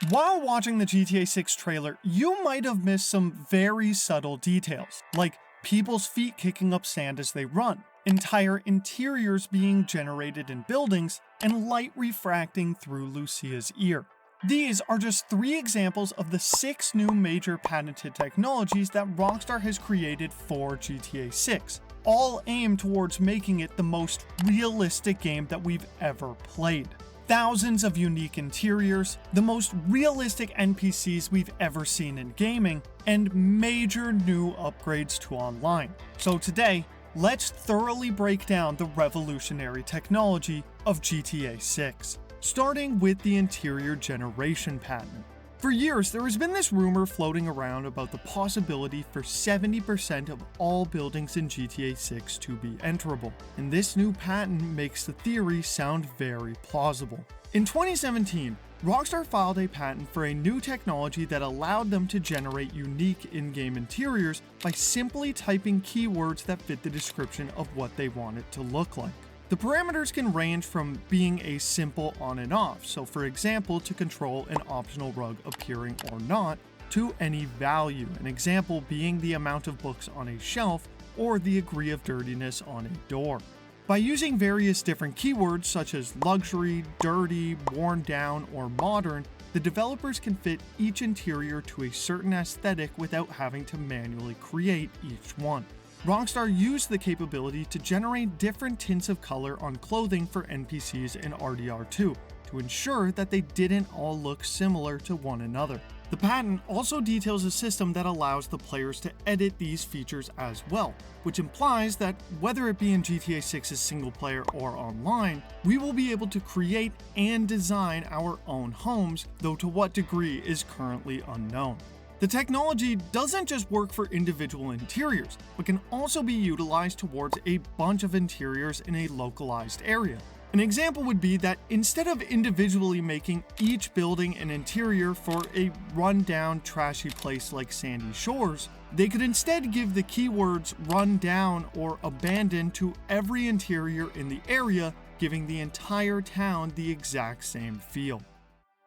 While watching the GTA 6 trailer, you might have missed some very subtle details, like people's feet kicking up sand as they run, entire interiors being generated in buildings, and light refracting through Lucia's ear. These are just 3 examples of the 6 new major patented technologies that Rockstar has created for GTA 6, all aimed towards making it the most realistic game that we've ever played. Thousands of unique interiors, the most realistic NPCs we've ever seen in gaming, and major new upgrades to online. So today, let's thoroughly break down the revolutionary technology of GTA 6, starting with the interior generation patent. For years, there has been this rumor floating around about the possibility for 70% of all buildings in GTA 6 to be enterable, and this new patent makes the theory sound very plausible. In 2017, Rockstar filed a patent for a new technology that allowed them to generate unique in-game interiors by simply typing keywords that fit the description of what they want it to look like. The parameters can range from being a simple on and off, so for example to control an optional rug appearing or not, to any value, an example being the amount of books on a shelf or the degree of dirtiness on a door. By using various different keywords such as luxury, dirty, worn down, or modern, the developers can fit each interior to a certain aesthetic without having to manually create each one. Rockstar used the capability to generate different tints of color on clothing for NPCs in RDR2 to ensure that they didn't all look similar to one another. The patent also details a system that allows the players to edit these features as well, which implies that whether it be in GTA 6's single player or online, we will be able to create and design our own homes, though to what degree is currently unknown. The technology doesn't just work for individual interiors, but can also be utilized towards a bunch of interiors in a localized area. An example would be that instead of individually making each building an interior for a run-down, trashy place like Sandy Shores, they could instead give the keywords run down or abandoned to every interior in the area, giving the entire town the exact same feel.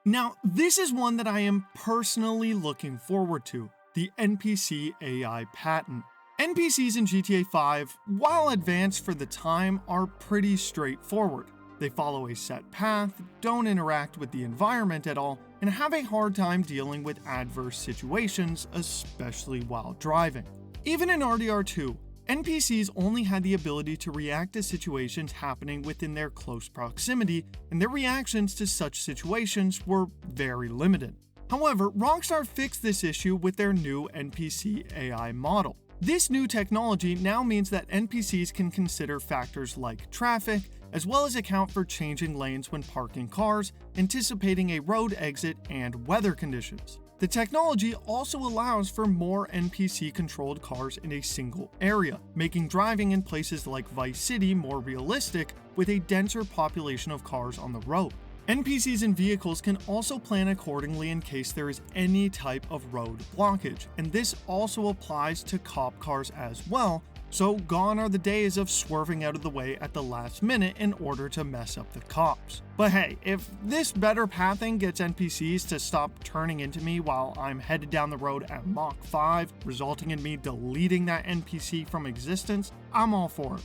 Now, this is one that I am personally looking forward to, the NPC AI patent. NPCs in GTA 5, while advanced for the time, are pretty straightforward. They follow a set path, don't interact with the environment at all, and have a hard time dealing with adverse situations, especially while driving. Even in RDR2, NPCs only had the ability to react to situations happening within their close proximity, and their reactions to such situations were very limited. However, Rockstar fixed this issue with their new NPC AI model. This new technology now means that NPCs can consider factors like traffic, as well as account for changing lanes when parking cars, anticipating a road exit, and weather conditions. The technology also allows for more NPC-controlled cars in a single area, making driving in places like Vice City more realistic with a denser population of cars on the road. NPCs and vehicles can also plan accordingly in case there is any type of road blockage, and this also applies to cop cars as well, so gone are the days of swerving out of the way at the last minute in order to mess up the cops. But hey, if this better pathing gets NPCs to stop turning into me while I'm headed down the road at Mach 5, resulting in me deleting that NPC from existence, I'm all for it.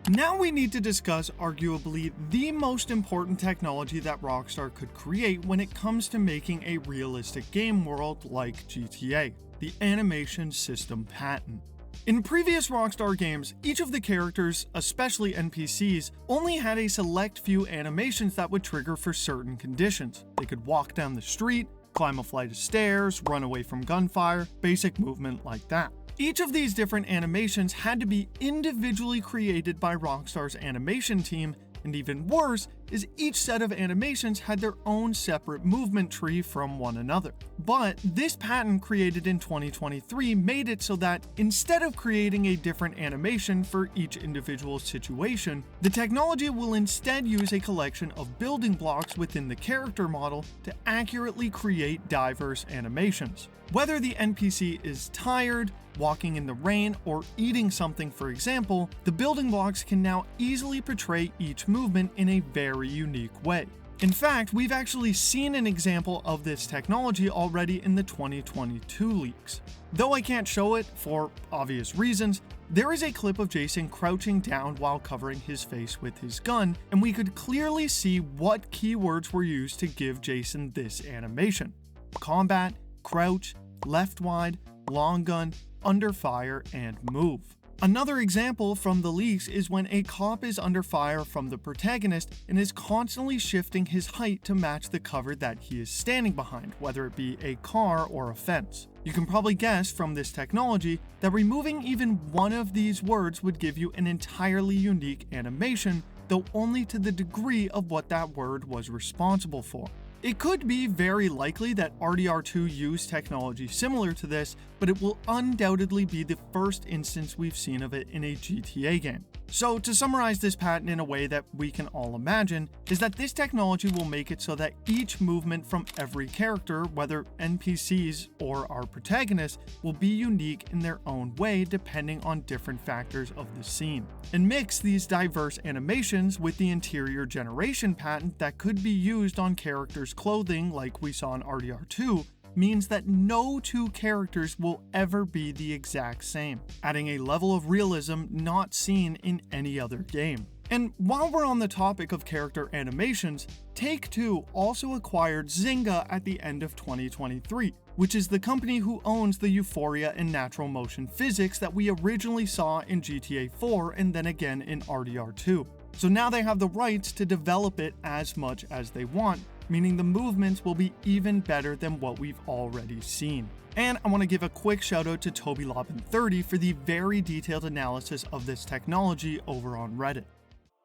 Now we need to discuss arguably the most important technology that Rockstar could create when it comes to making a realistic game world like GTA, the animation system patent. In previous Rockstar games, each of the characters, especially NPCs, only had a select few animations that would trigger for certain conditions. They could walk down the street, climb a flight of stairs, run away from gunfire, basic movement like that. Each of these different animations had to be individually created by Rockstar's animation team, and even worse is each set of animations had their own separate movement tree from one another. But this patent created in 2023 made it so that instead of creating a different animation for each individual situation, the technology will instead use a collection of building blocks within the character model to accurately create diverse animations. Whether the NPC is tired, walking in the rain, or eating something, for example, the building blocks can now easily portray each movement in a very unique way. In fact, we've actually seen an example of this technology already in the 2022 leaks. Though I can't show it for obvious reasons, there is a clip of Jason crouching down while covering his face with his gun, and we could clearly see what keywords were used to give Jason this animation: combat, crouch, left wide, long gun, under fire, and move. Another example from the leaks is when a cop is under fire from the protagonist and is constantly shifting his height to match the cover that he is standing behind, whether it be a car or a fence. You can probably guess from this technology that removing even one of these words would give you an entirely unique animation, though only to the degree of what that word was responsible for. It could be very likely that RDR2 used technology similar to this, but it will undoubtedly be the first instance we've seen of it in a GTA game. So to summarize this patent in a way that we can all imagine, is that this technology will make it so that each movement from every character, whether NPCs or our protagonist, will be unique in their own way depending on different factors of the scene. And mix these diverse animations with the interior generation patent that could be used on characters' clothing like we saw in RDR2, means that no two characters will ever be the exact same, adding a level of realism not seen in any other game. And while we're on the topic of character animations, Take-Two also acquired Zynga at the end of 2023, which is the company who owns the Euphoria and natural motion physics that we originally saw in GTA 4 and then again in RDR2. So now they have the rights to develop it as much as they want, meaning the movements will be even better than what we've already seen. And I want to give a quick shout out to TobyLobin30 for the very detailed analysis of this technology over on Reddit.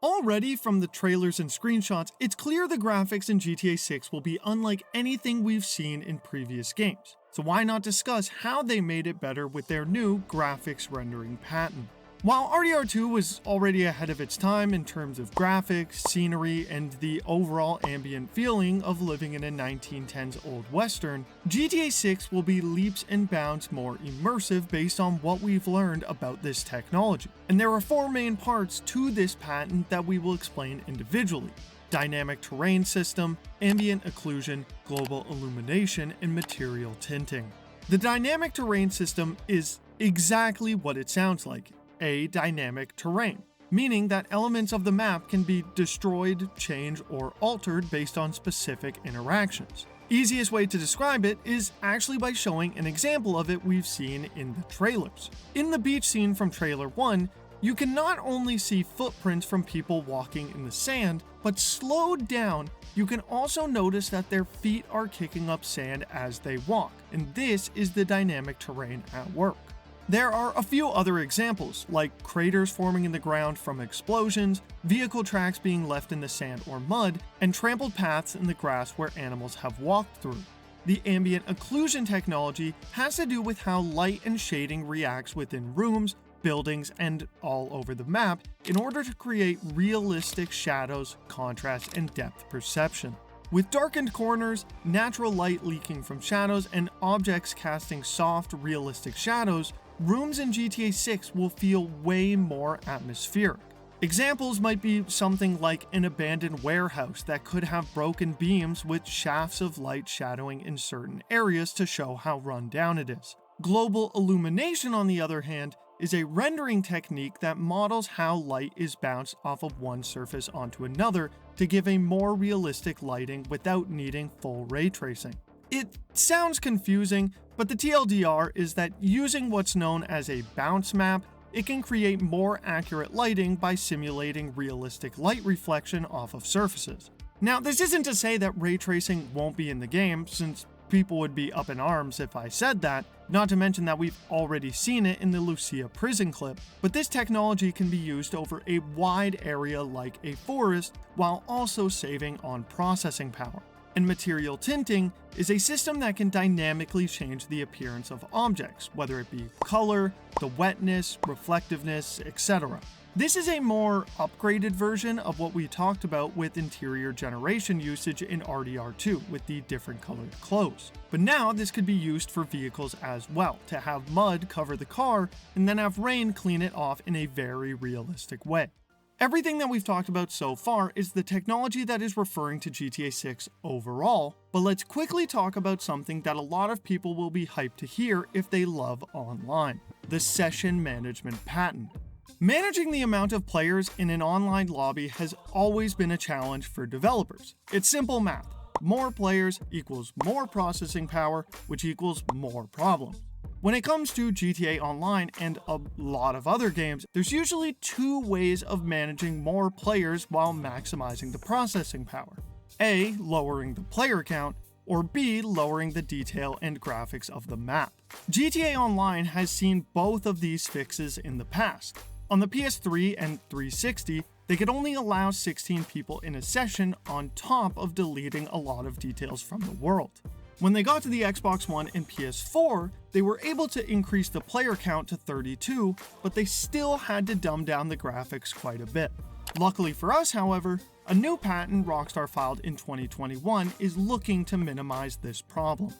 Already from the trailers and screenshots, it's clear the graphics in GTA 6 will be unlike anything we've seen in previous games. So why not discuss how they made it better with their new graphics rendering patent? While RDR2 was already ahead of its time in terms of graphics, scenery, and the overall ambient feeling of living in a 1910s old western, GTA 6 will be leaps and bounds more immersive based on what we've learned about this technology. And there are four main parts to this patent that we will explain individually: dynamic terrain system, ambient occlusion, global illumination, and material tinting. The dynamic terrain system is exactly what it sounds like: a dynamic terrain, meaning that elements of the map can be destroyed, changed, or altered based on specific interactions. Easiest way to describe it is actually by showing an example of it we've seen in the trailers. In the beach scene from trailer 1, you can not only see footprints from people walking in the sand, but slowed down, you can also notice that their feet are kicking up sand as they walk, and this is the dynamic terrain at work. There are a few other examples, like craters forming in the ground from explosions, vehicle tracks being left in the sand or mud, and trampled paths in the grass where animals have walked through. The ambient occlusion technology has to do with how light and shading reacts within rooms, buildings, and all over the map in order to create realistic shadows, contrast, and depth perception. With darkened corners, natural light leaking from shadows, and objects casting soft, realistic shadows, rooms in GTA 6 will feel way more atmospheric. Examples might be something like an abandoned warehouse that could have broken beams with shafts of light shadowing in certain areas to show how run down it is. Global illumination, on the other hand, is a rendering technique that models how light is bounced off of one surface onto another to give a more realistic lighting without needing full ray tracing. It sounds confusing, but the TLDR is that using what's known as a bounce map, it can create more accurate lighting by simulating realistic light reflection off of surfaces. Now, this isn't to say that ray tracing won't be in the game, since people would be up in arms if I said that, not to mention that we've already seen it in the Lucia prison clip, but this technology can be used over a wide area like a forest while also saving on processing power. And material tinting is a system that can dynamically change the appearance of objects, whether it be color, the wetness, reflectiveness, etc. This is a more upgraded version of what we talked about with interior generation usage in RDR2 with the different colored clothes. But now this could be used for vehicles as well, to have mud cover the car and then have rain clean it off in a very realistic way. Everything that we've talked about so far is the technology that is referring to GTA 6 overall, but let's quickly talk about something that a lot of people will be hyped to hear if they love online: the session management patent. Managing the amount of players in an online lobby has always been a challenge for developers. It's simple math. More players equals more processing power, which equals more problems. When it comes to GTA Online and a lot of other games, there's usually two ways of managing more players while maximizing the processing power. A, lowering the player count, or B, lowering the detail and graphics of the map. GTA Online has seen both of these fixes in the past. On the PS3 and 360, they could only allow 16 people in a session on top of deleting a lot of details from the world. When they got to the Xbox One and PS4, they were able to increase the player count to 32, but they still had to dumb down the graphics quite a bit. Luckily for us, however, a new patent Rockstar filed in 2021 is looking to minimize this problem.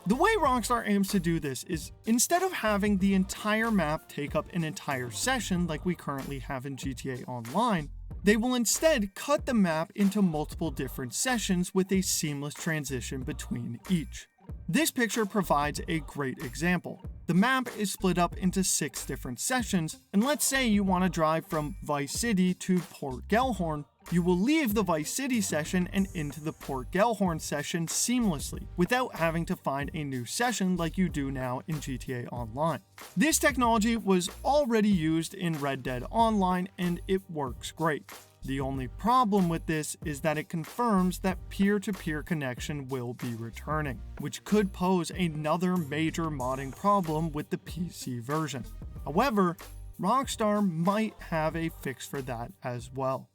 The way Rockstar aims to do this is, instead of having the entire map take up an entire session like we currently have in GTA Online, they will instead cut the map into multiple different sessions with a seamless transition between each. This picture provides a great example. The map is split up into 6 different sessions, and let's say you want to drive from Vice City to Port Gellhorn. You will leave the Vice City session and into the Port Gellhorn session seamlessly, without having to find a new session like you do now in GTA Online. This technology was already used in Red Dead Online, and it works great. The only problem with this is that it confirms that peer-to-peer connection will be returning, which could pose another major modding problem with the PC version. However, Rockstar might have a fix for that as well.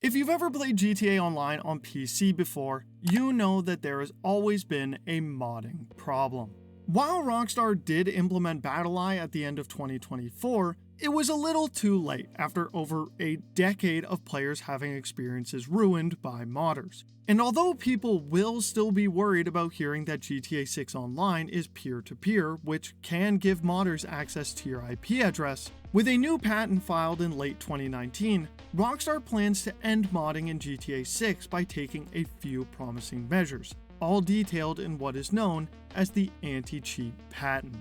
If you've ever played GTA Online on PC before, you know that there has always been a modding problem. While Rockstar did implement BattlEye at the end of 2024, it was a little too late after over a decade of players having experiences ruined by modders. And although people will still be worried about hearing that GTA 6 Online is peer-to-peer, which can give modders access to your IP address, with a new patent filed in late 2019, Rockstar plans to end modding in GTA 6 by taking a few promising measures, all detailed in what is known as the anti-cheat patent.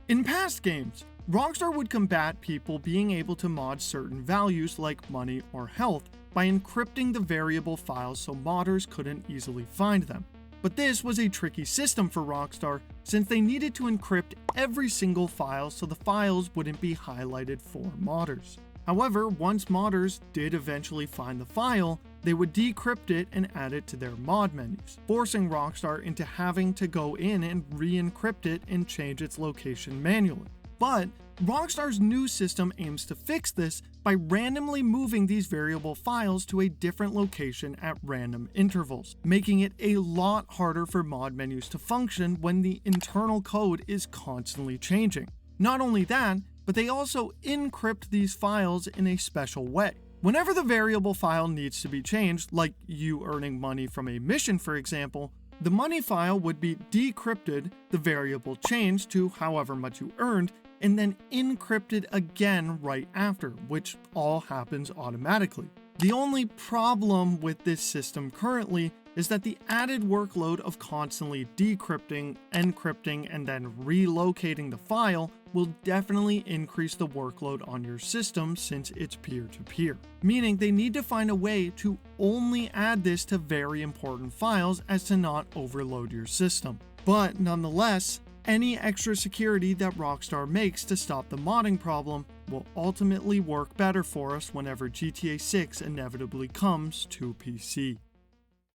In past games, Rockstar would combat people being able to mod certain values like money or health by encrypting the variable files so modders couldn't easily find them. But this was a tricky system for Rockstar, since they needed to encrypt every single file so the files wouldn't be highlighted for modders. However, once modders did eventually find the file, they would decrypt it and add it to their mod menus, forcing Rockstar into having to go in and re-encrypt it and change its location manually. But Rockstar's new system aims to fix this by randomly moving these variable files to a different location at random intervals, making it a lot harder for mod menus to function when the internal code is constantly changing. Not only that, but they also encrypt these files in a special way. Whenever the variable file needs to be changed, like you earning money from a mission for example, the money file would be decrypted, the variable changed to however much you earned, and then encrypted again right after, which all happens automatically. The only problem with this system currently is that the added workload of constantly decrypting, encrypting, and then relocating the file will definitely increase the workload on your system since it's peer-to-peer. Meaning they need to find a way to only add this to very important files as to not overload your system. But nonetheless, any extra security that Rockstar makes to stop the modding problem will ultimately work better for us whenever GTA 6 inevitably comes to PC.